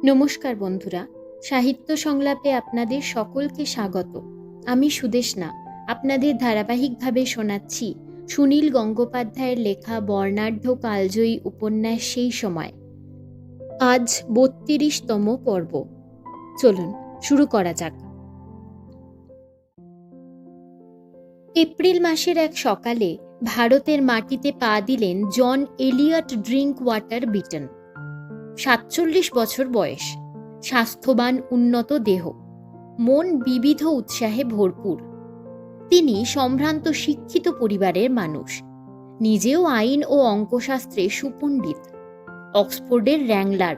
নমস্কার বন্ধুরা, সাহিত্য সংলাপে আপনাদের সকলকে স্বাগত। আমি সুদেষ্ণা আপনাদের ধারাবাহিকভাবে শোনাচ্ছি সুনীল গঙ্গোপাধ্যায়ের লেখা বর্ণাঢ্য কালজয়ী উপন্যাস সেই সময়। আজ ৩২তম পর্ব। চলুন শুরু করা যাক। এপ্রিল মাসের এক সকালে ভারতের মাটিতে পা দিলেন জন এলিয়ট ড্রিঙ্কওয়াটার বিটন। ৪৭ বছর বয়স, স্বাস্থ্যবান, উন্নত দেহ, মন বিবিধ উৎসাহে ভরপুর। তিনি সম্ভ্রান্ত শিক্ষিত পরিবারের মানুষ, নিজেও আইন ও অঙ্কশাস্ত্রে সুপণ্ডিত, অক্সফোর্ডের র্যাংলার।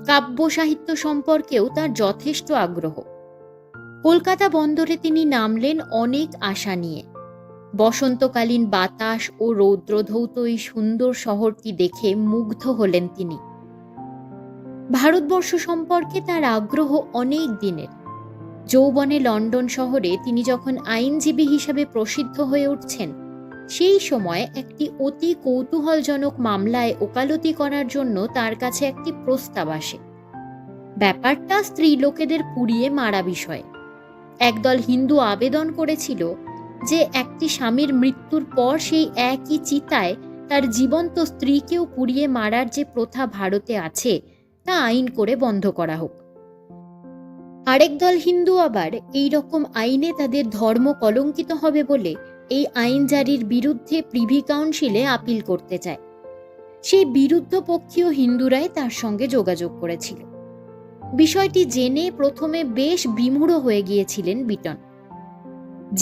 কাব্য সাহিত্য সম্পর্কেও তার যথেষ্ট আগ্রহ। কলকাতা বন্দরে তিনি নামলেন অনেক আশা নিয়ে। বসন্তকালীন বাতাস ও রৌদ্রধৌত এই সুন্দর শহরটি দেখে মুগ্ধ হলেন তিনি। ভারতবর্ষ সম্পর্কে তার আগ্রহ অনেক দিনের। যৌবনে লন্ডন শহরে তিনি যখন আইনজীবী হিসাবে প্রসিদ্ধ হয়ে উঠছেন, সেই সময় একটি অতি কৌতূহলজনক মামলায় ওকালতি করার জন্য তার কাছে একটি প্রস্তাব আসে। ব্যাপারটা স্ত্রীলোকেদের পুড়িয়ে মারা বিষয়। একদল হিন্দু আবেদন করেছিল যে একটি স্বামীর মৃত্যুর পর সেই একই চিতায় তার জীবন্ত স্ত্রীকেও পুড়িয়ে মারার যে প্রথা ভারতে আছে তা আইন করে বন্ধ করা হোক। আরেক দল হিন্দু আবার এই রকম আইনে তাদের ধর্ম কলঙ্কিত হবে বলে এই আইন জারির বিরুদ্ধে প্রিভি কাউন্সিলে আপিল করতে চায়। সেই বিরুদ্ধ পক্ষীয় হিন্দুরাই তার সঙ্গে যোগাযোগ করেছিল। বিষয়টি জেনে প্রথমে বেশ বিমূঢ় হয়ে গিয়েছিলেন বিটন।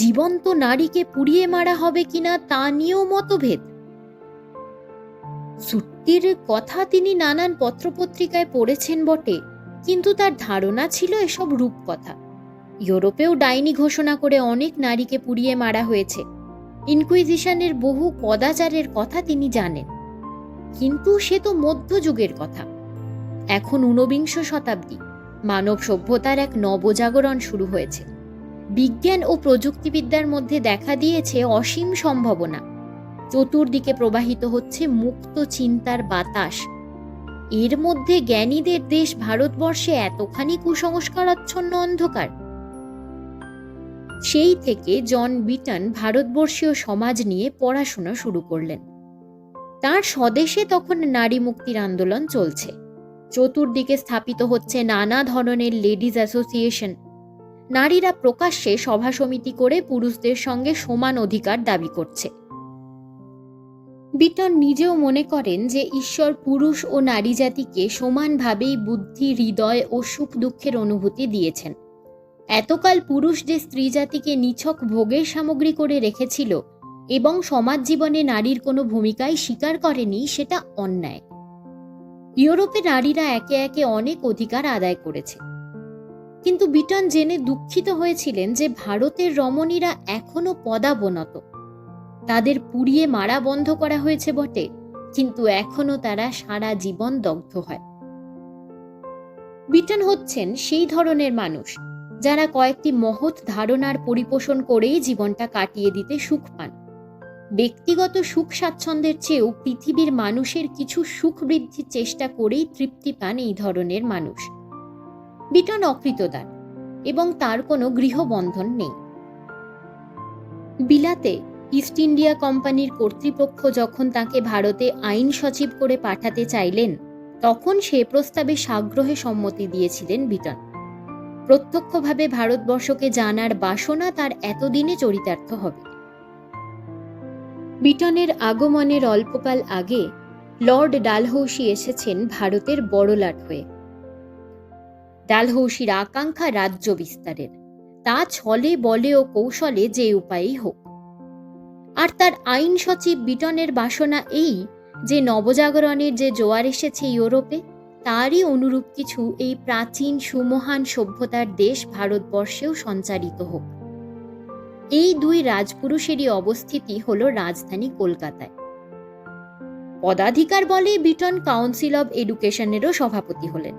জীবন্ত নারীকে পুড়িয়ে মারা হবে কিনা তা নিয়েও মতভেদ। সুট্টির কথা তিনি নানান পত্রপত্রিকায় পড়েছেন বটে, কিন্তু তার ধারণা ছিল এসব রূপকথা। ইউরোপেও ডাইনি ঘোষণা করে অনেক নারীকে পুড়িয়ে মারা হয়েছে। ইনকুইজিশনের বহু কদাচারের কথা তিনি জানেন, কিন্তু সে তো মধ্যযুগের কথা। এখন ঊনবিংশ শতাব্দী, মানব সভ্যতার এক নবজাগরণ শুরু হয়েছে। বিজ্ঞান ও প্রযুক্তিবিদ্যার মধ্যে দেখা দিয়েছে অসীম সম্ভাবনা। চতুর্দিকে প্রবাহিত হচ্ছে মুক্ত চিন্তার বাতাস। এর মধ্যে জ্ঞানীদের দেশ ভারতবর্ষে এতখানি কুসংস্কারাচ্ছন্ন অন্ধকার। সেই থেকে জন বিটন ভারতবর্ষীয় সমাজ নিয়ে পড়াশোনা শুরু করলেন। তার স্বদেশে তখন নারী মুক্তির আন্দোলন চলছে। চতুর্দিকে স্থাপিত হচ্ছে নানা ধরনের লেডিজ অ্যাসোসিয়েশন। নারীরা প্রকাশ্যে সভা সমিতি করে পুরুষদের সঙ্গে সমান অধিকার দাবি করছে। বিটন নিজেও মনে করেন যে ঈশ্বর পুরুষ ও নারী জাতিকে সমানভাবেই বুদ্ধি, হৃদয় ও সুখ দুঃখের অনুভূতি দিয়েছেন। এতকাল পুরুষ যে স্ত্রী জাতিকে নিছক ভোগের সামগ্রী করে রেখেছিল এবং সমাজ জীবনে নারীর কোনো ভূমিকাই স্বীকার করেনি, সেটা অন্যায়। ইউরোপে নারীরা একে একে অনেক অধিকার আদায় করেছে, কিন্তু বিটন জেনে দুঃখিত হয়েছিলেন যে ভারতের রমণীরা এখনো পদাবনত। তাদের পুড়িয়ে মারা বন্ধ করা হয়েছে বটে, কিন্তু এখনো তারা সারা জীবন দগ্ধ হয়। বিটন হচ্ছেন সেই ধরনের মানুষ যারা কয়েকটি মহৎ ধারণার পরিপোষণ করেই জীবনটা কাটিয়ে দিতে সুখ পান। ব্যক্তিগত সুখ স্বাচ্ছন্দ্যের চেয়েও পৃথিবীর মানুষের কিছু সুখ বৃদ্ধির চেষ্টা করেই তৃপ্তি পান এই ধরনের মানুষ। বিটন অকৃতদার এবং তার কোনো গৃহবন্ধন নেই। বিলাতে ইস্ট ইন্ডিয়া কোম্পানির কর্তৃপক্ষ যখন তাকে ভারতে আইন সচিব করে পাঠাতে চাইলেন, তখন সে প্রস্তাবে সাগ্রহে সম্মতি দিয়েছিলেন বিটন। প্রত্যক্ষভাবে ভারতবর্ষকে জানার বাসনা তার এতদিনে চরিতার্থ হবে। বিটনের আগমনের অল্পকাল আগে লর্ড ডালহৌসি এসেছেন ভারতের বড়লাট হয়ে। ডালহৌসির আকাঙ্ক্ষা রাজ্য বিস্তারের, তা ছলে বলে ও কৌশলে যে উপায়েই হোক। আর তার আইন সচিব বিটনের বাসনা এই যে নবজাগরণের যে জোয়ার এসেছে ইউরোপে, তারই অনুরূপ কিছু এই প্রাচীন সুমহান সভ্যতার দেশ ভারতবর্ষেও সঞ্চারিত হোক। এই দুই রাজপুরুষেরই অবস্থিতি হল রাজধানী কলকাতায়। পদাধিকার বলে বিটন কাউন্সিল অব এডুকেশনেরও সভাপতি হলেন,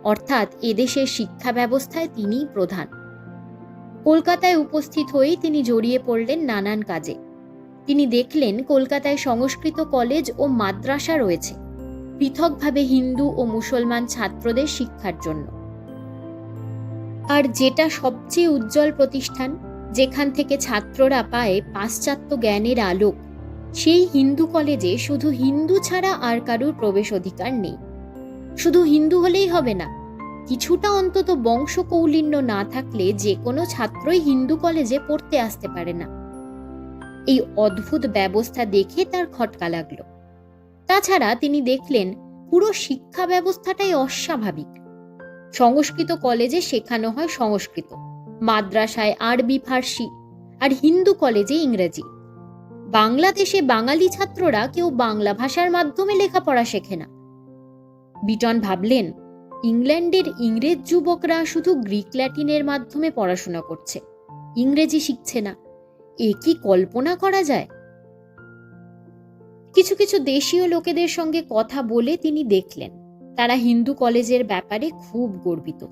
অর্থাৎ এদেশের শিক্ষা ব্যবস্থায় তিনিই প্রধান। কলকাতায় উপস্থিত হয়েই তিনি জড়িয়ে পড়লেন নানান কাজে। তিনি দেখলেন কলকাতায় সংস্কৃত কলেজ ও মাদ্রাসা রয়েছে, পৃথকভাবে হিন্দু ও মুসলমান ছাত্রদের শিক্ষার জন্য। আর যেটা সবচেয়ে উজ্জ্বল প্রতিষ্ঠান, যেখান থেকে ছাত্ররা পায় পাশ্চাত্য জ্ঞানের আলোক, সেই হিন্দু কলেজে শুধু হিন্দু ছাড়া আর কারুর প্রবেশ অধিকার নেই। শুধু হিন্দু হলেই হবে না, কিছুটা অন্তত বংশকৌলিন্য না থাকলে যে কোনো ছাত্রই হিন্দু কলেজে পড়তে আসতে পারে না। এই অদ্ভুত ব্যবস্থা দেখে তার খটকা লাগলো। তাছাড়া তিনি দেখলেন পুরো শিক্ষা ব্যবস্থাটাই অস্বাভাবিক। সংস্কৃত কলেজে শেখানো হয় সংস্কৃত, মাদ্রাসায় আরবি ফার্সি, আর হিন্দু কলেজে ইংরেজি। বাংলাদেশে বাঙালি ছাত্ররা কেউ বাংলা ভাষার মাধ্যমে লেখাপড়া শেখে না। বিটন ভাবলেন, ইংল্যান্ডের ইংরেজ যুবকরা শুধু গ্রিক ল্যাটিনের মাধ্যমে পড়াশোনা করছে, ইংরেজি শিখছে না। এ কি কল্পনা করা যায়? কিছু কিছু দেশীয় লোকেদের সঙ্গে কথা বলে তিনি দেখলেন তারা হিন্দু কলেজের ব্যাপারে খুব গর্বিত।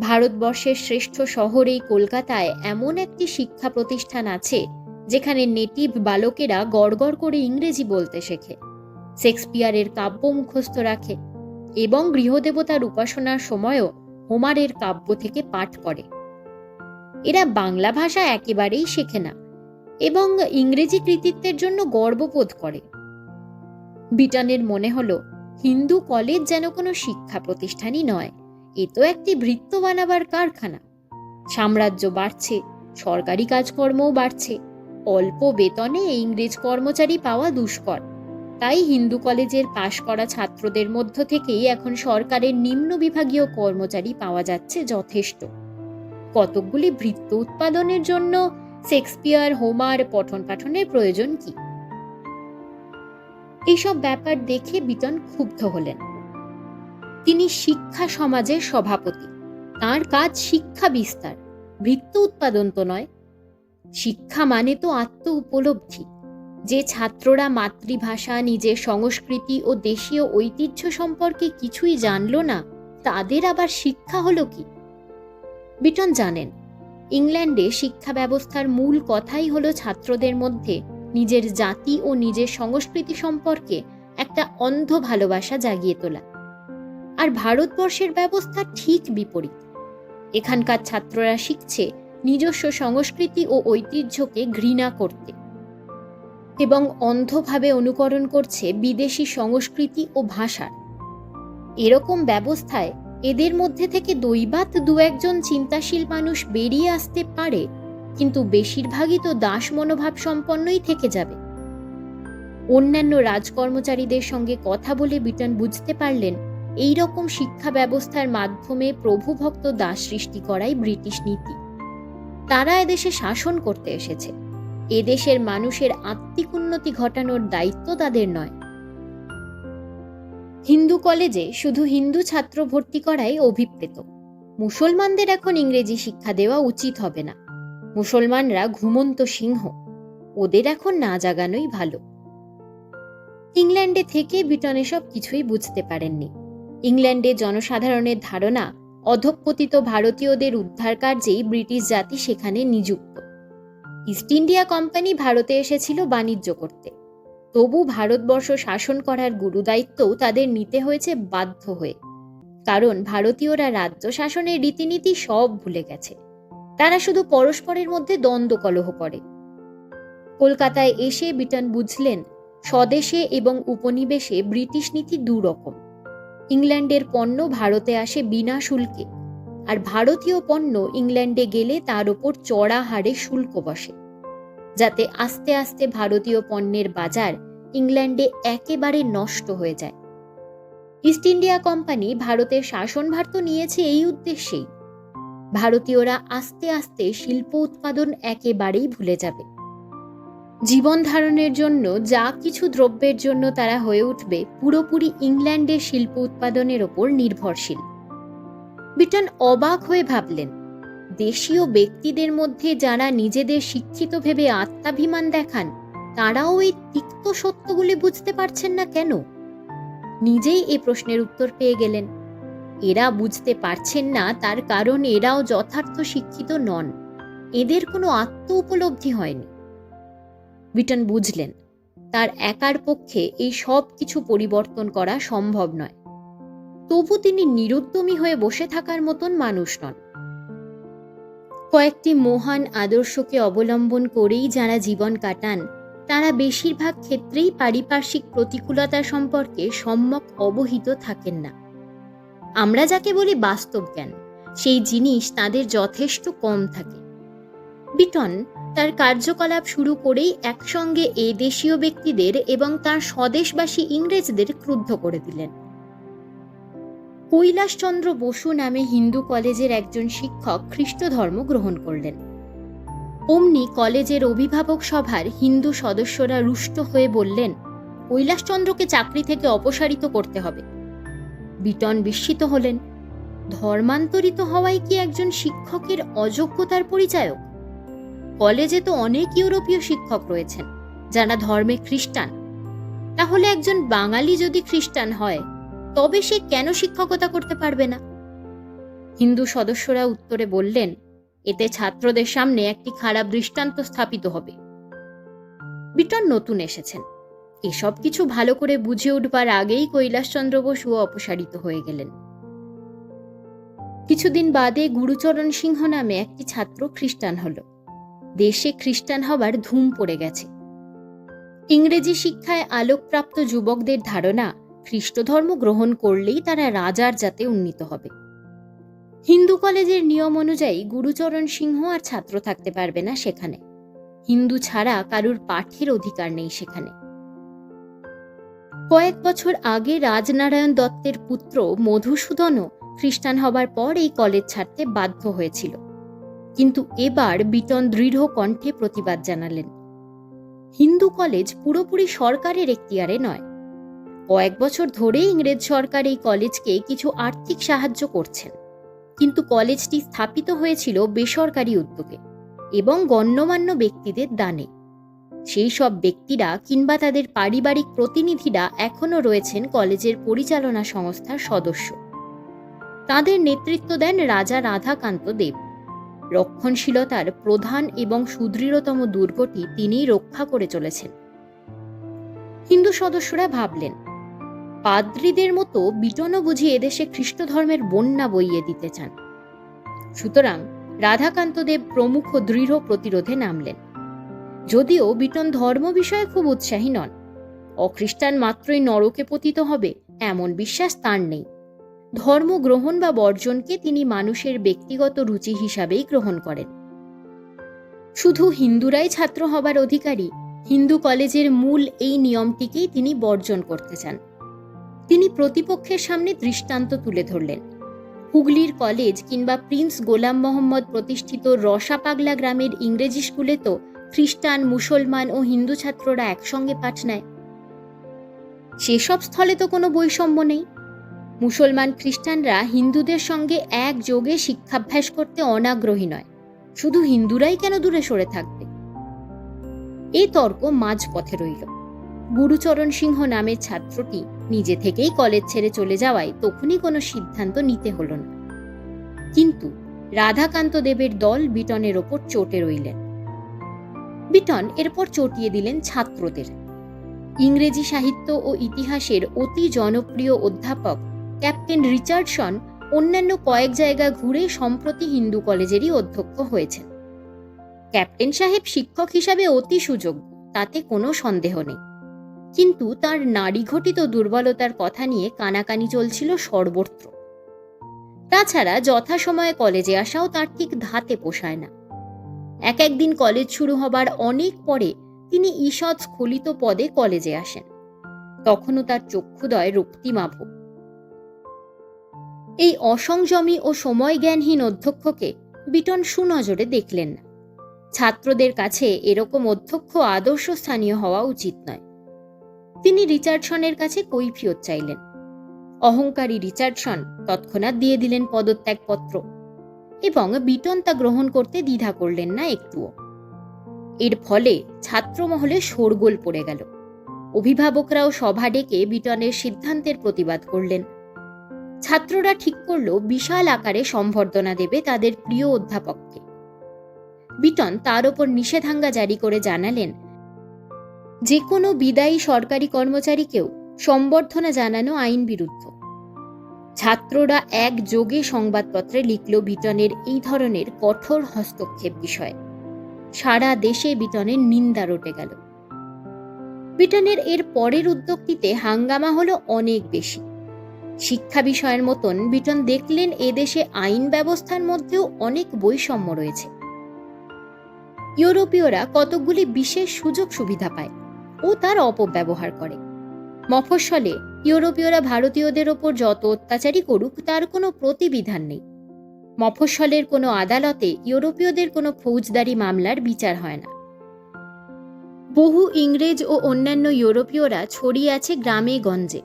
ভারতবর্ষের শ্রেষ্ঠ শহর এই কলকাতায় এমন একটি শিক্ষা প্রতিষ্ঠান আছে যেখানে নেটিভ বালকেরা গড়গড় করে ইংরেজি বলতে শেখে, শেক্সপিয়ারের কাব্য মুখস্থ রাখে এবং গৃহদেবতার উপাসনার সময়ও হোমারের কাব্য থেকে পাঠ করে। এরা বাংলা ভাষা একেবারেই শেখে না এবং ইংরেজি কৃতিত্বের জন্য গর্ববোধ করে। বিটনের মনে হলো হিন্দু কলেজ যেন কোনো শিক্ষা প্রতিষ্ঠানই নয়, এ তো একটি ভৃত্য বানাবার কারখানা। সাম্রাজ্য বাড়ছে, সরকারি কাজকর্মও বাড়ছে, অল্প বেতনে ইংরেজ কর্মচারী পাওয়া দুষ্কর। তাই হিন্দু কলেজের পাশ করা ছাত্রদের মধ্য থেকেই এখন সরকারের নিম্ন বিভাগীয় কর্মচারী পাওয়া যাচ্ছে যথেষ্ট। কতকগুলি ভৃত্য উৎপাদনের জন্য শেক্সপিয়ার, হোমার পঠন পাঠনের প্রয়োজন কি? এইসব ব্যাপার দেখে বিটন ক্ষুব্ধ হলেন। তিনি শিক্ষা সমাজের সভাপতি, তার কাজ শিক্ষা বিস্তার, ভৃত্য উৎপাদন তো নয়। শিক্ষা মানে তো আত্ম উপলব্ধি। যে ছাত্ররা মাতৃভাষা, নিজের সংস্কৃতি ও দেশীয় ঐতিহ্য সম্পর্কে কিছুই জানল না, তাদের আবার শিক্ষা হলো কি? বিটন জানেন, ইংল্যান্ডে শিক্ষা ব্যবস্থার মূল কথাই হলো ছাত্রদের মধ্যে নিজের জাতি ও নিজের সংস্কৃতি সম্পর্কে একটা অন্ধ ভালোবাসা জাগিয়ে তোলা। আর ভারতবর্ষের ব্যবস্থা ঠিক বিপরীত। এখানকার ছাত্ররা শিখছে নিজস্ব সংস্কৃতি ও ঐতিহ্যকে ঘৃণা করতে এবং অন্ধভাবে অনুকরণ করছে বিদেশি সংস্কৃতি ও ভাষার। এরকম ব্যবস্থায় এদের মধ্যে থেকে দৈবাৎ দু একজন চিন্তাশীল মানুষ বেরিয়ে আসতে পারে, কিন্তু বেশিরভাগই তো দাস মনোভাব সম্পন্নই থেকে যাবে। অন্যান্য রাজকর্মচারীদের সঙ্গে কথা বলে বিটন বুঝতে পারলেন এই রকম শিক্ষা ব্যবস্থার মাধ্যমে প্রভুভক্ত দাস সৃষ্টি করাই ব্রিটিশ নীতি। তারা এদেশে শাসন করতে এসেছে, এদেশের মানুষের আত্মিক উন্নতি ঘটানোর দায়িত্ব তাদের নয়। হিন্দু কলেজে শুধু হিন্দু ছাত্র ভর্তি করাই অভিপ্রেত। মুসলমানদের এখন ইংরেজি শিক্ষা দেওয়া উচিত হবে না। মুসলমানরা ঘুমন্ত সিংহ, ওদের এখন না জাগানোই ভালো। ইংল্যান্ডে থেকে বিটন এসব কিছুই বুঝতে পারেননি। ইংল্যান্ডে জনসাধারণের ধারণা অধঃপতিত ভারতীয়দের উদ্ধার কার্যেই ব্রিটিশ জাতি সেখানে নিযুক্ত। ইস্ট ইন্ডিয়া কোম্পানি ভারতে এসেছিল বাণিজ্য করতে, তবু ভারতবর্ষ শাসন করার গুরুদায়িত্বও তাদের নিতে হয়েছে বাধ্য হয়ে। কারণ ভারতীয়রা রাজ্য শাসনের রীতিনীতি সব ভুলে গেছে। তারা শুধু পরস্পরের মধ্যে দ্বন্দ্ব কলহ করে। কলকাতায় এসে বিটন বুঝলেন স্বদেশে এবং উপনিবেশে ব্রিটিশ নীতি দুরকম। ইংল্যান্ডের পণ্য ভারতে আসে বিনা শুল্কে, আর ভারতীয় পণ্য ইংল্যান্ডে গেলে তার ওপর চড়া হারে শুল্ক বসে, যাতে আস্তে আস্তে ভারতীয় পণ্যের বাজার ইংল্যান্ডে একেবারে নষ্ট হয়ে যায়। ইস্ট ইন্ডিয়া কোম্পানি ভারতের শাসনভার তো নিয়েছে এই উদ্দেশ্যেই। ভারতীয়রা আস্তে আস্তে শিল্প উৎপাদন একেবারেই ভুলে যাবে। জীবন ধারণের জন্য যা কিছু দ্রব্যের জন্য তারা হয়ে উঠবে পুরোপুরি ইংল্যান্ডের শিল্প উৎপাদনের ওপর নির্ভরশীল। বিটন অবাক হয়ে ভাবলেন, দেশীয় ব্যক্তিদের মধ্যে যারা নিজেদের শিক্ষিত ভেবে আত্মাভিমান দেখান, তারাও এই তিক্ত সত্যগুলি বুঝতে পারছেন না কেন? নিজেই এই প্রশ্নের উত্তর পেয়ে গেলেন। এরা বুঝতে পারছেন না তার কারণ এরাও যথার্থ শিক্ষিত নন, এদের কোনো আত্ম উপলব্ধি হয়নি। বিটন বুঝলেন তার একার পক্ষে এই সব কিছু পরিবর্তন করা সম্ভব নয়। তবু তিনি নিরুদ্যমী হয়ে বসে থাকার মতন মানুষ নন। কয়েকটি মহান আদর্শকে অবলম্বন করেই যারা জীবন কাটান, তারা বেশিরভাগ ক্ষেত্রেই পারিপার্শ্বিক প্রতিকূলতা সম্পর্কে সম্যক অবহিত থাকেন না। আমরা যাকে বলি বাস্তব জ্ঞান, সেই জিনিস তাদের যথেষ্ট কম থাকে। বিটন তার কার্যকলাপ শুরু করেই একসঙ্গে এ দেশীয় ব্যক্তিদের এবং তার স্বদেশবাসী ইংরেজদের ক্রুদ্ধ করে দিলেন। কৈলাসচন্দ্র বসু নামে হিন্দু কলেজের একজন শিক্ষক খ্রিস্ট ধর্ম গ্রহণ করলেন। অমনি কলেজের অভিভাবক সভার হিন্দু সদস্যরা রুষ্ট হয়ে বললেন, কৈলাসচন্দ্রকে চাকরি থেকে অপসারিত করতে হবে। বিটন বিস্মিত হলেন। ধর্মান্তরিত হওয়াই কি একজন শিক্ষকের অযোগ্যতার পরিচায়ক? কলেজে তো অনেক ইউরোপীয় শিক্ষক রয়েছেন যারা ধর্মে খ্রিস্টান। তাহলে একজন বাঙালি যদি খ্রিস্টান হয়, তবে সে কেন শিক্ষকতা করতে পারবে না? হিন্দু সদস্যরা উত্তরে বললেন, এতে ছাত্রদের সামনে একটি খারাপ দৃষ্টান্ত স্থাপিত হবে। বিটন নতুন এসেছেন, এসব কিছু ভালো করে বুঝে উঠবার আগেই কৈলাসচন্দ্র বসু অপসারিত হয়ে গেলেন। কিছুদিন বাদে গুরুচরণ সিংহ নামে একটি ছাত্র খ্রিস্টান হল। দেশে খ্রিস্টান হবার ধুম পড়ে গেছে। ইংরেজি শিক্ষায় আলোকপ্রাপ্ত যুবকদের ধারণা, খ্রিস্ট ধর্ম গ্রহণ করলেই তারা রাজার জাতে উন্নীত হবে। হিন্দু কলেজের নিয়ম অনুযায়ী গুরুচরণ সিংহ আর ছাত্র থাকতে পারবে না সেখানে। হিন্দু ছাড়া কারুর পাঠের অধিকার নেই সেখানে। কয়েক বছর আগে রাজনারায়ণ দত্তের পুত্র মধুসূদনও খ্রিস্টান হবার পর এই কলেজ ছাড়তে বাধ্য হয়েছিল। কিন্তু এবার বিটন দৃঢ় কণ্ঠে প্রতিবাদ জানালেন। হিন্দু কলেজ পুরোপুরি সরকারের এখতিয়ারে নয়। কয়েক বছর ধরে ইংরেজ সরকার এই কলেজকে কিছু আর্থিক সাহায্য করছেন, কিন্তু কলেজটি স্থাপিত হয়েছিল বেসরকারি উদ্যোগে এবং গণ্যমান্য ব্যক্তিদের দানে। সেই সব ব্যক্তিরা কিংবা তাদের পারিবারিক প্রতিনিধিরা এখনও রয়েছেন কলেজের পরিচালনা সংস্থার সদস্য। তাদের নেতৃত্ব দেন রাজা রাধাকান্ত দেব। রক্ষণশীলতার প্রধান এবং সুদৃঢ়তম দুর্গটি তিনিই রক্ষা করে চলেছেন। হিন্দু সদস্যরা ভাবলেন, পাদ্রীদের মতো বিটনও বুঝি এদেশে খ্রিস্ট ধর্মের বন্যা বইয়ে দিতে চান। সুতরাং রাধাকান্ত দেব প্রমুখ দৃঢ় প্রতিরোধে নামলেন। যদিও বিটন ধর্ম বিষয়ে খুব উৎসাহী নন, অখ্রিস্টান মাত্রই নরকে পতিত হবে এমন বিশ্বাস তার নেই। ধর্ম গ্রহণ বা বর্জনকে তিনি মানুষের ব্যক্তিগত রুচি হিসাবেই গ্রহণ করেন। শুধু হিন্দুরাই ছাত্র হবার অধিকারী, হিন্দু কলেজের মূল এই নিয়মটিকেই তিনি বর্জন করতে চান। তিনি প্রতিপক্ষের সামনে দৃষ্টান্ত তুলে ধরলেন। হুগলির কলেজ কিংবা প্রিন্স গোলাম মোহাম্মদ প্রতিষ্ঠিত রসাপাগলা গ্রামের ইংরেজি স্কুলে তো খ্রিস্টান, মুসলমান ও হিন্দু ছাত্ররা একসঙ্গে পাঠ নেয়। সেসব স্থলে তো কোনো বৈষম্য নেই। মুসলমান খ্রিস্টানরা হিন্দুদের সঙ্গে একযোগে শিক্ষাভ্যাস করতে অনাগ্রহী নয়, শুধু হিন্দুরাই কেন দূরে সরে থাকবে? এই তর্ক মাঝপথে রইল। গুরুচরণ সিংহ নামের ছাত্রটি নিজে থেকেই কলেজ ছেড়ে চলে যাওয়ায় তখনই কোনো সিদ্ধান্ত নিতে হলো না। কিন্তু রাধাকান্ত দেবের দল বিটনের ওপর চটে রইলেন। বিটন এরপর চটিয়ে দিলেন ছাত্রদের। ইংরেজি সাহিত্য ও ইতিহাসের অতি জনপ্রিয় অধ্যাপক ক্যাপ্টেন রিচার্ডসন অন্যান্য কয়েক জায়গা ঘুরে সম্প্রতি হিন্দু কলেজেরই অধ্যক্ষ হয়েছেন। ক্যাপ্টেন সাহেব শিক্ষক হিসাবে অতি সুযোগ্য, তাতে কোনো সন্দেহ নেই। কিন্তু তার নারী ঘটিত দুর্বলতার কথা নিয়ে কানাকানি চলছিল সর্বত্র। তাছাড়া যথাসময়ে কলেজে আসাও তার ঠিক ধাতে পোষায় না। একদিন কলেজ শুরু হবার অনেক পরে তিনি ঈষৎ স্খলিত পদে কলেজে আসেন। তখনও তার চক্ষুদয় রক্তিমাভ। এই অসংযমী ও সময়জ্ঞানহীন অধ্যক্ষকে বিটন সুনজরে দেখলেন না। ছাত্রদের কাছে এরকম অধ্যক্ষ আদর্শ স্থানীয় হওয়া উচিত নয়। তিনি রিচার্ডসনের কাছে কৈফিয়ত চাইলেন। অহংকারী রিচার্ডসন তৎক্ষণাৎ দিয়ে দিলেন পদত্যাগপত্র, এবং বিটন তা গ্রহণ করতে দ্বিধা করলেন না একটুও। এর ফলে ছাত্রমহলে শোরগোল পড়ে গেল। অভিভাবকরাও সভা ডেকে বিটনের সিদ্ধান্তের প্রতিবাদ করলেন। ছাত্ররা ঠিক করল বিশাল আকারে সম্বর্ধনা দেবে তাদের প্রিয় অধ্যাপককে। বিটন তার ওপর নিষেধাজ্ঞা জারি করে জানালেন, যে কোনো বিদায়ী সরকারি কর্মচারীকেও সম্বর্ধনা জানানো আইন বিরুদ্ধ। ছাত্ররা একযোগে সংবাদপত্রে লিখল বিটনের এই ধরনের কঠোর হস্তক্ষেপ বিষয়ে। সারা দেশে বিটনের নিন্দা রটে গেল। বিটনের এর পরের উদ্যোগটিতে হাঙ্গামা হলো অনেক বেশি। শিক্ষা বিষয়ের মতন বিটন দেখলেন এদেশে আইন ব্যবস্থার মধ্যেও অনেক বৈষম্য রয়েছে। ইউরোপীয়রা কতকগুলি বিশেষ সুযোগ সুবিধা পায় ও তার অপব্যবহার করে। মফস্বলে ইউরোপীয়রা ভারতীয়দের ওপর যত অত্যাচারই করুক তার কোনো প্রতিবিধান নেই। মফস্বলের কোনো আদালতে ইউরোপীয়দের কোনো ফৌজদারি মামলার বিচার হয় না। বহু ইংরেজ ও অন্যান্য ইউরোপীয়রা ছড়িয়ে আছে গ্রামে গঞ্জে।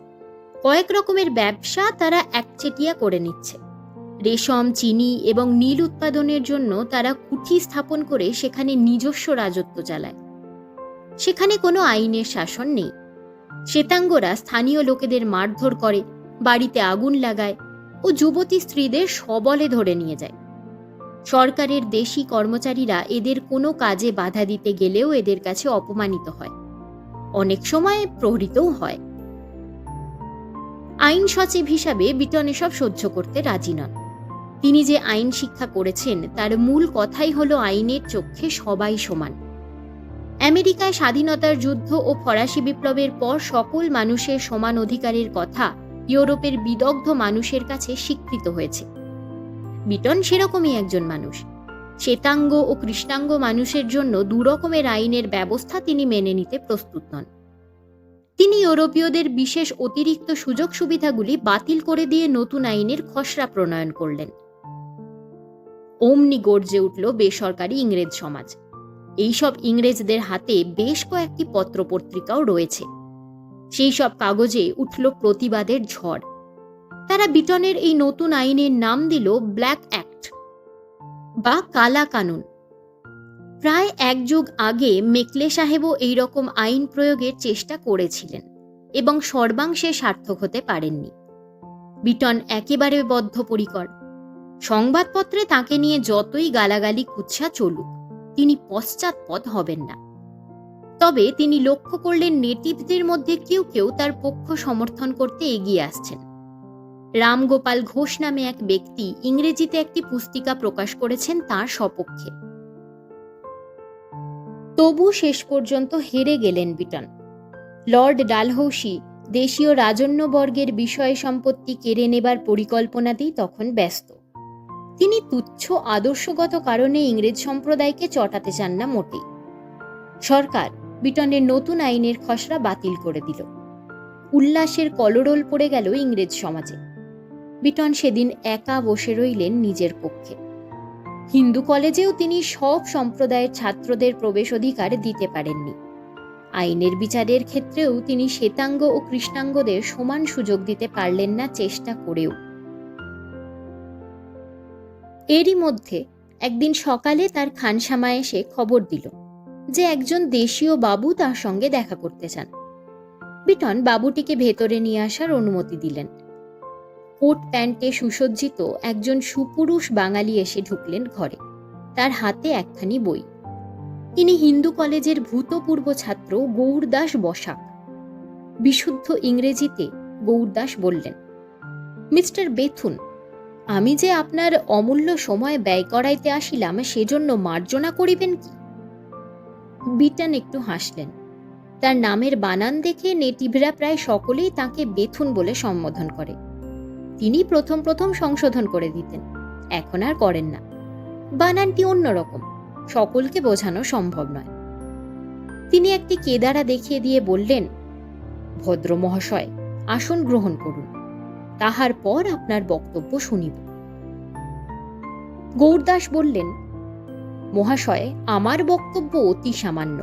কয়েক রকমের ব্যবসা তারা একচেটিয়া করে নিচ্ছে। রেশম, চিনি এবং নীল উৎপাদনের জন্য তারা কুঠি স্থাপন করে সেখানে নিজস্ব রাজত্ব চালায়। সেখানে কোনো আইনের শাসন নেই। শ্বেতাঙ্গরা স্থানীয় লোকেদের মারধর করে, বাড়িতে আগুন লাগায় ও যুবতী স্ত্রীদের সবলে ধরে নিয়ে যায়। সরকারের দেশি কর্মচারীরা এদের কোনো কাজে বাধা দিতে গেলেও এদের কাছে অপমানিত হয়, অনেক সময় প্রহৃতও হয়। আইন সচিব হিসাবে বিটন এসব সহ্য করতে রাজি নন। তিনি যে আইন শিক্ষা করেছেন তার মূল কথাই হলো আইনের চোখে সবাই সমান। আমেরিকায় স্বাধীনতার যুদ্ধ ও ফরাসি বিপ্লবের পর সকল মানুষের সমান অধিকারের কথা ইউরোপের বিদগ্ধ মানুষের কাছে স্বীকৃত হয়েছে। বিটন সেরকমই একজন মানুষ। শ্বেতাঙ্গ ও কৃষ্ণাঙ্গ মানুষের জন্য দুরকমের আইনের ব্যবস্থা তিনি মেনে নিতে প্রস্তুত নন। তিনি ইউরোপীয়দের বিশেষ অতিরিক্ত সুযোগ সুবিধাগুলি বাতিল করে দিয়ে নতুন আইনের খসড়া প্রণয়ন করলেন। অমনি গর্জে উঠল বেসরকারি ইংরেজ সমাজ। এইসব ইংরেজদের হাতে বেশ কয়েকটি পত্রপত্রিকাও রয়েছে। সেই সব কাগজে উঠল প্রতিবাদের ঝড়। তারা বিটনের এই নতুন আইনের নাম দিল ব্ল্যাক অ্যাক্ট বা কালা কানুন। প্রায় এক যুগ আগে মেকলে সাহেবও এইরকম আইন প্রয়োগের চেষ্টা করেছিলেন এবং সর্বাংশে সার্থক হতে পারেননি। বিটন একেবারে বদ্ধপরিকর। সংবাদপত্রে তাকে নিয়ে যতই গালাগালি কুৎসা চলুক, তিনি পশ্চাৎপদ হবেন না। তবে তিনি লক্ষ্য করলেন নেটিভদের মধ্যে কেউ কেউ তার পক্ষ সমর্থন করতে এগিয়ে আসছেন। রামগোপাল ঘোষ নামে এক ব্যক্তি ইংরেজিতে একটি পুস্তিকা প্রকাশ করেছেন তার সপক্ষে। তবু শেষ পর্যন্ত হেরে গেলেন বিটন। লর্ড ডালহৌসি দেশীয় রাজন্যবর্গের বিষয় সম্পত্তি কেড়ে নেবার পরিকল্পনাতেই তখন ব্যস্ত। তিনি তুচ্ছ আদর্শগত কারণে ইংরেজ সম্প্রদায়কে চটাতে চান না মোটেই। সরকার বিটনের নতুন আইনের খসড়া বাতিল করে দিল। উল্লাসের কলরোল পড়ে গেল ইংরেজ সমাজে। বিটন সেদিন একা বসে রইলেন নিজের পক্ষে। হিন্দু কলেজেও তিনি সব সম্প্রদায়ের ছাত্রদের প্রবেশ অধিকার দিতে পারেননি। আইনের বিচারের ক্ষেত্রেও তিনি শ্বেতাঙ্গ ও কৃষ্ণাঙ্গদের সমান সুযোগ দিতে পারলেন না চেষ্টা করেও। এরই মধ্যে একদিন সকালে তার খানসামা এসে খবর দিল যে একজন দেশীয় বাবু তার সঙ্গে দেখা করতে চান। বিটন বাবুটিকে ভেতরে নিয়ে আসার অনুমতি দিলেন। কোট প্যান্টে সুসজ্জিত একজন সুপুরুষ বাঙালি এসে ঢুকলেন ঘরে। তার হাতে একখানি বই। তিনি হিন্দু কলেজের ভূতপূর্ব ছাত্র গৌরদাস বসাক। বিশুদ্ধ ইংরেজিতে গৌরদাস বললেন, মিস্টার বেথুন, আমি যে আপনার অমূল্য সময় ব্যয় করাইতে আসিলাম সেজন্য মার্জনা করিবেন কি? বিটন একটু হাসলেন। তার নামের বানান দেখে নেটিভরা প্রায় সকলেই তাকে বেথুন বলে সম্বোধন করে। তিনি প্রথম প্রথম সংশোধন করে দিতেন, এখন আর করেন না। বানানটি অন্যরকম, সকলকে বোঝানো সম্ভব নয়। তিনি একটি কেদারা দেখিয়ে দিয়ে বললেন, ভদ্র মহাশয়, আসন গ্রহণ করুন, তাহার পর আপনার বক্তব্য শুনিব। গৌরদাস বললেন, মহাশয়, আমার বক্তব্য অতি সামান্য।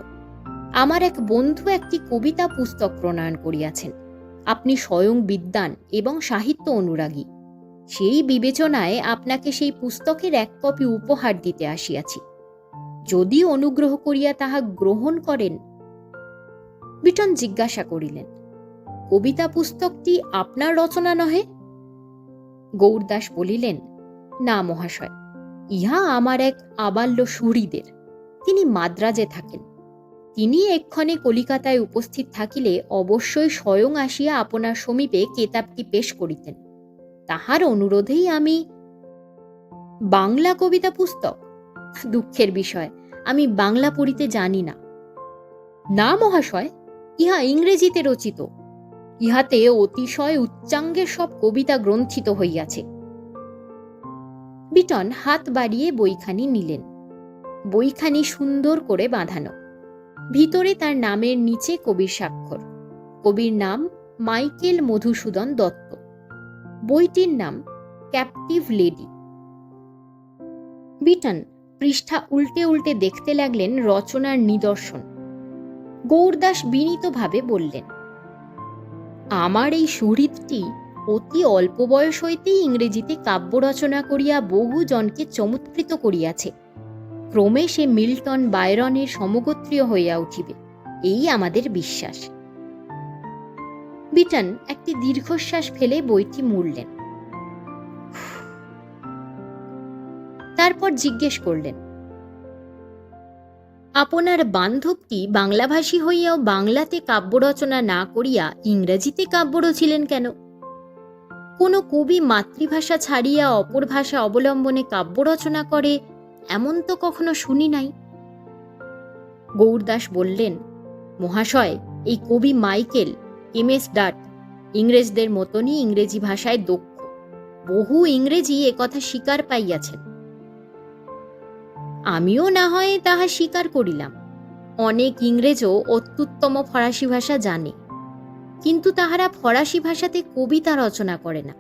আমার এক বন্ধু একটি কবিতা পুস্তক প্রণয়ন করিয়াছেন। আপনি স্বয়ং বিদ্বান এবং সাহিত্য অনুরাগী। সেই বিবেচনায় আপনাকে সেই পুস্তকের এক কপি উপহার দিতে আসিয়াছি। যদি অনুগ্রহ করিয়া তাহা গ্রহণ করেন। বিটন জিজ্ঞাসা করিলেন, কবিতা পুস্তকটি আপনার রচনা নহে? গৌরদাস বলিলেন, না মহাশয়, ইহা আমার এক আবাল্য সুহৃদের। তিনি মাদ্রাজে থাকেন। তিনি এক্ষণে কলিকাতায় উপস্থিত থাকিলে অবশ্যই স্বয়ং আসিয়া আপনার সমীপে কেতাবটি পেশ করিতেন। তাহার অনুরোধেই আমি। বাংলা কবিতা পুস্তক? দুঃখের বিষয়, আমি বাংলা পড়িতে জানি না। না মহাশয়, ইহা ইংরেজিতে রচিত। ইহাতে অতিশয় উচ্চাঙ্গের সব কবিতা গ্রন্থিত হইয়াছে। বিটন হাত বাড়িয়ে বইখানি নিলেন। বইখানি সুন্দর করে বাঁধানো, ভিতরে তার নামের নিচে কবির স্বাক্ষর। কবির নাম মাইকেল মধুসূদন দত্ত। বইটির নাম ক্যাপটিভ লেডি। বিটন পৃষ্ঠা উল্টে উল্টে দেখতে লাগলেন রচনার নিদর্শন। গৌরদাস বিনীতভাবে বললেন, আমার এই সুহৃদটি অতি অল্প বয়স হইতেই ইংরেজিতে কাব্য রচনা করিয়া বহু জনকে চমৎকৃত করিয়াছে। ক্রমে সে মিল্টন বায়রনের সমগোত্রীয় হইয়া উঠিবে, এই আমাদের বিশ্বাস। বিটন একটি দীর্ঘশ্বাস ফেলে বইটি মুড়লেন। তারপর জিজ্ঞেস করলেন, আপনার বান্ধবটি বাংলাভাষী হইয়াও বাংলাতে কাব্য রচনা না করিয়া ইংরেজিতে কাব্য রচিলেন কেন? কোনো কবি মাতৃভাষা ছাড়িয়া অপর ভাষা অবলম্বনে কাব্য রচনা করে এমন তো কখনো শুনি নাই। গৌরদাস বললেন, মহাশয়, এই কবি মাইকেল MS ডাট ইংরেজদের মতনই ইংরেজি ভাষায় দক্ষ। বহু ইংরেজি একথা স্বীকার পাইয়াছেন। আমিও না হয় তাহা স্বীকার করিলাম। অনেক ইংরেজও অত্যুত্তম ফরাসি ভাষা জানে, কিন্তু তাহারা ফরাসি ভাষাতে কবিতা রচনা করে না।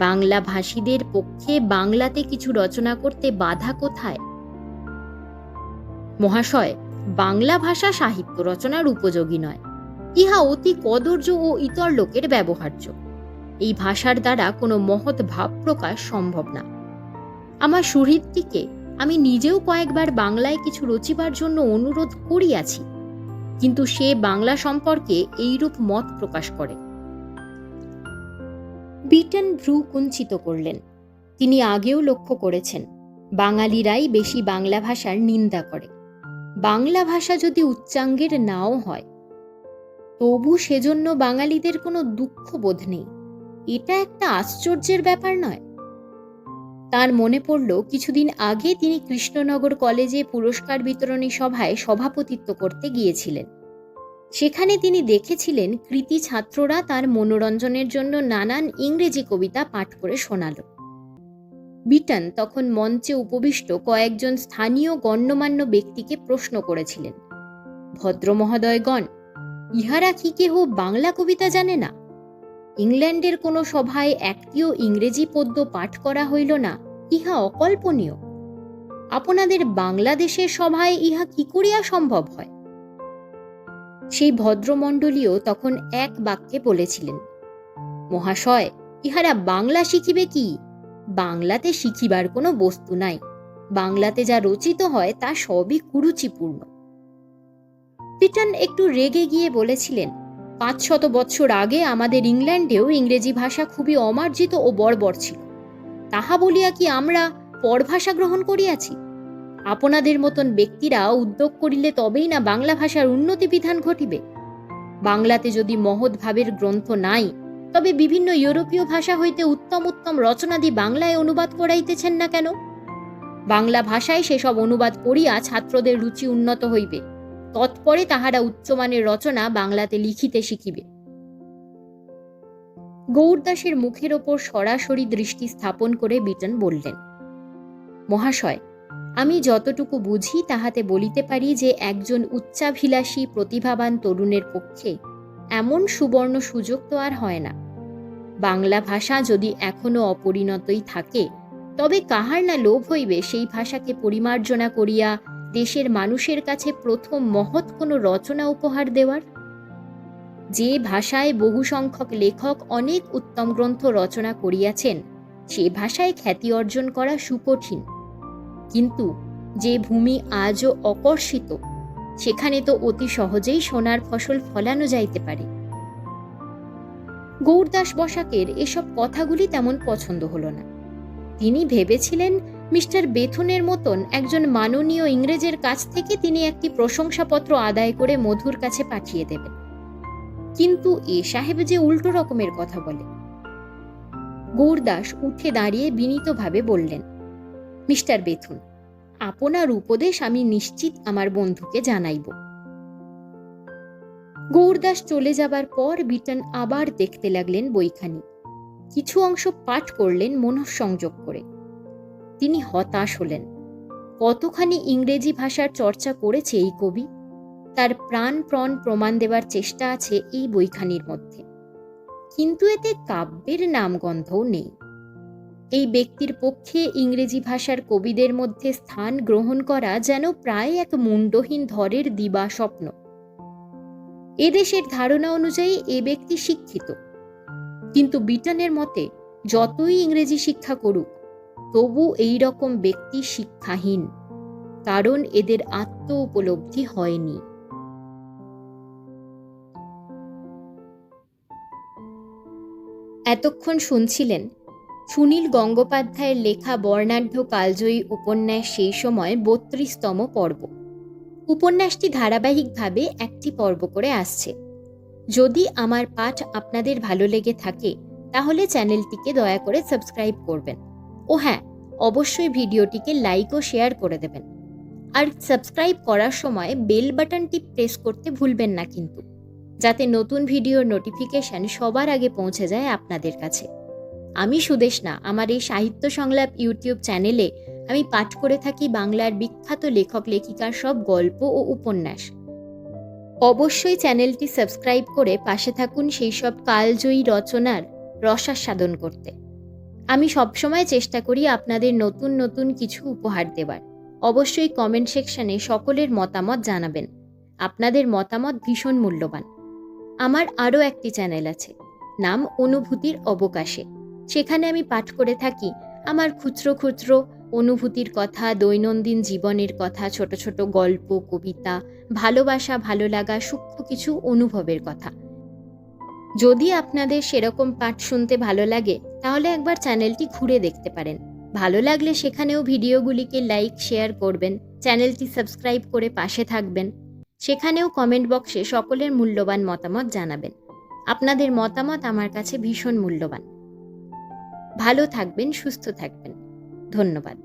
বাংলা ভাষীদের পক্ষে বাংলাতে কিছু রচনা করতে বাধা কোথায়? মহাশয়, বাংলা ভাষা সাহিত্য রচনার উপযোগী নয়। ইহা অতি কদর্য ও ইতর লোকের ব্যবহার্য। এই ভাষার দ্বারা কোনো মহৎ ভাব প্রকাশ সম্ভব না। আমার সুহৃদটিকে আমি নিজেও কয়েকবার বাংলায় কিছু রচিবার জন্য অনুরোধ করিয়াছি, কিন্তু সে বাংলা সম্পর্কে এইরূপ মত প্রকাশ করে। বিটন ভ্রু কুঞ্চিত করলেন। তিনি আগেও লক্ষ্য করেছেন, বাঙালিরাই বেশি বাংলা ভাষার নিন্দা করে। বাংলা ভাষা যদি উচ্চাঙ্গের নাও হয়, তবু সেজন্য বাঙালিদের কোনো দুঃখ বোধ নেই। এটা একটা আশ্চর্যের ব্যাপার নয়? তার মনে পড়ল, কিছুদিন আগে তিনি কৃষ্ণনগর কলেজে পুরস্কার বিতরণী সভায় সভাপতিত্ব করতে গিয়েছিলেন। সেখানে তিনি দেখেছিলেন কৃতী ছাত্ররা তার মনোরঞ্জনের জন্য নানান ইংরেজি কবিতা পাঠ করে শোনাল। বিটন তখন মঞ্চে উপবিষ্ট কয়েকজন স্থানীয় গণ্যমান্য ব্যক্তিকে প্রশ্ন করেছিলেন, ভদ্রমহোদয়গণ, ইহারা কি কেহ বাংলা কবিতা জানে না? ইংল্যান্ডের কোনো সভায় একটিও ইংরেজি পদ্য পাঠ করা হইল না, ইহা অকল্পনীয়। আপনাদের বাংলাদেশের সভায় ইহা কি করিয়া সম্ভব হয়? সেই ভদ্রমণ্ডলীও তখন এক বাক্যে বলেছিলেন, মহাশয়, ইহারা বাংলা শিখিবে কি? বাংলাতে শিখিবার কোনো বস্তু নাই। বাংলাতে যা রচিত হয় তা সবই কুরুচিপূর্ণ। বিটন একটু রেগে গিয়ে বলেছিলেন, 500 বৎসর আগে আমাদের ইংল্যান্ডেও ইংরেজি ভাষা খুবই অমার্জিত ও বর্বর ছিল। তাহা বলিয়া কি আমরা পরভাষা গ্রহণ করিয়াছি? আপনাদের মতন ব্যক্তিরা উদ্যোগ করিলে তবেই না বাংলা ভাষার উন্নতি বিধান ঘটিবে। বাংলাতে যদি মহৎ ভাবের গ্রন্থ নাই, তবে বিভিন্ন ইউরোপীয় ভাষা হইতে উত্তম উত্তম রচনাদি বাংলায় অনুবাদ করাইতেছেন না কেন? বাংলা ভাষায় সেসব অনুবাদ করিয়া ছাত্রদের রুচি উন্নত হইবে, তৎপরে তাহারা উচ্চমানের রচনা বাংলাতে লিখিতে শিখিবে। গৌরদাসের মুখের ওপর সরাসরি দৃষ্টি স্থাপন করে বিটন বললেন, মহাশয়, আমি যতটুকু বুঝি তাহাতে বলিতে পারি যে একজন উচ্চাভিলাষী প্রতিভাবান তরুণের পক্ষে এমন সুবর্ণ সুযোগ তো আর হয় না। বাংলা ভাষা যদি এখনো অপরিণতই থাকে, তবে কাহার না লোভ হইবে সেই ভাষাকে পরিমার্জনা করিয়া দেশের মানুষের কাছে প্রথম মহৎ কোনো রচনা উপহার দেওয়ার? যে ভাষায় বহু সংখ্যক লেখক অনেক উত্তম গ্রন্থ রচনা করিয়াছেন, সে ভাষায় খ্যাতি অর্জন করা সুকঠিন। কিন্তু যে ভূমি আজও অকর্ষিত, সেখানে তো অতি সহজেই সোনার ফসল ফলানো যাইতে পারে। গৌরদাস বসাকের এসব কথাগুলি তেমন পছন্দ হল না। তিনি ভেবেছিলেন মিস্টার বেথুনের মতন একজন মাননীয় ইংরেজের কাছ থেকে তিনি একটি প্রশংসাপত্র আদায় করে মধুর কাছে পাঠিয়ে দেবেন। কিন্তু এ সাহেব যে উল্টো রকমের কথা বলে। গৌরদাস উঠে দাঁড়িয়ে বিনীতভাবে বললেন, মিস্টার বেথুন, আপনার উপদেশ আমি নিশ্চিত আমার বন্ধুকে জানাইব। গৌরদাস চলে যাবার পর বিটন আবার দেখতে লাগলেন বইখানি। কিছু অংশ পাঠ করলেন মনঃসংযোগ করে। তিনি হতাশ হলেন। কতখানি ইংরেজি ভাষার চর্চা করেছে এই কবি, তার প্রাণপণ প্রমাণ দেবার চেষ্টা আছে এই বইখানির মধ্যে। কিন্তু এতে কাব্যের নামগন্ধও নেই। এই ব্যক্তির পক্ষে ইংরেজি ভাষার কবিদের মধ্যে স্থান গ্রহণ করা যেন প্রায় এক মুন্ডহীন ধরের দিবা স্বপ্ন। এদেশের ধারণা অনুযায়ী এ ব্যক্তি শিক্ষিত, কিন্তু বিটনের মতে যতই ইংরেজি শিক্ষা করুক তবু এই রকম ব্যক্তি শিক্ষাহীন, কারণ এদের আত্ম উপলব্ধি হয়নি। এতক্ষণ শুনছিলেন সুনীল গঙ্গোপাধ্যায়ের লেখা বর্ণাঢ্য কালজয়ী উপন্যাস সেই সময় ৩২তম পর্ব। উপন্যাসটি ধারাবাহিকভাবে একটি পর্ব করে আসছে। যদি আমার পাঠ আপনাদের ভালো লেগে থাকে তাহলে চ্যানেলটিকে দয়া করে সাবস্ক্রাইব করবেন। ও হ্যাঁ, অবশ্যই ভিডিওটিকে লাইক ও শেয়ার করে দেবেন। আর সাবস্ক্রাইব করার সময় বেল বাটনটি প্রেস করতে ভুলবেন না কিন্তু, যাতে নতুন ভিডিওর নোটিফিকেশন সবার আগে পৌঁছে যায় আপনাদের কাছে। আমি সুদেষ্ণা, আমার এই সাহিত্য সংলাপ ইউটিউব চ্যানেলে আমি পাঠ করে থাকি বাংলার বিখ্যাত লেখক লেখিকার সব গল্প ও উপন্যাস। অবশ্যই চ্যানেলটি সাবস্ক্রাইব করে পাশে থাকুন সেই সব কালজয়ী রচনার রসাস্বাদন করতে। আমি সবসময় চেষ্টা করি আপনাদের নতুন নতুন কিছু উপহার দেবার। অবশ্যই কমেন্ট সেকশনে সকলের মতামত জানাবেন। আপনাদের মতামত ভীষণ মূল্যবান। আমার আরও একটি চ্যানেল আছে, নাম অনুভূতির অবকাশে। সেখানে আমি পাঠ করে থাকি আমার খুচরো খুচরো অনুভূতির কথা, দৈনন্দিন জীবনের কথা, ছোট ছোট গল্প, কবিতা, ভালোবাসা, ভালো লাগা, সূক্ষ্ম কিছু অনুভবের কথা। যদি আপনাদের সেরকম পাঠ শুনতে ভালো লাগে তাহলে একবার চ্যানেলটি ঘুরে দেখতে পারেন। ভালো লাগলে সেখানেও ভিডিওগুলিকে লাইক শেয়ার করবেন, চ্যানেলটি সাবস্ক্রাইব করে পাশে থাকবেন। সেখানেও কমেন্ট বক্সে সকলের মূল্যবান মতামত জানাবেন। আপনাদের মতামত আমার কাছে ভীষণ মূল্যবান। ভালো থাকবেন, সুস্থ থাকবেন। ধন্যবাদ।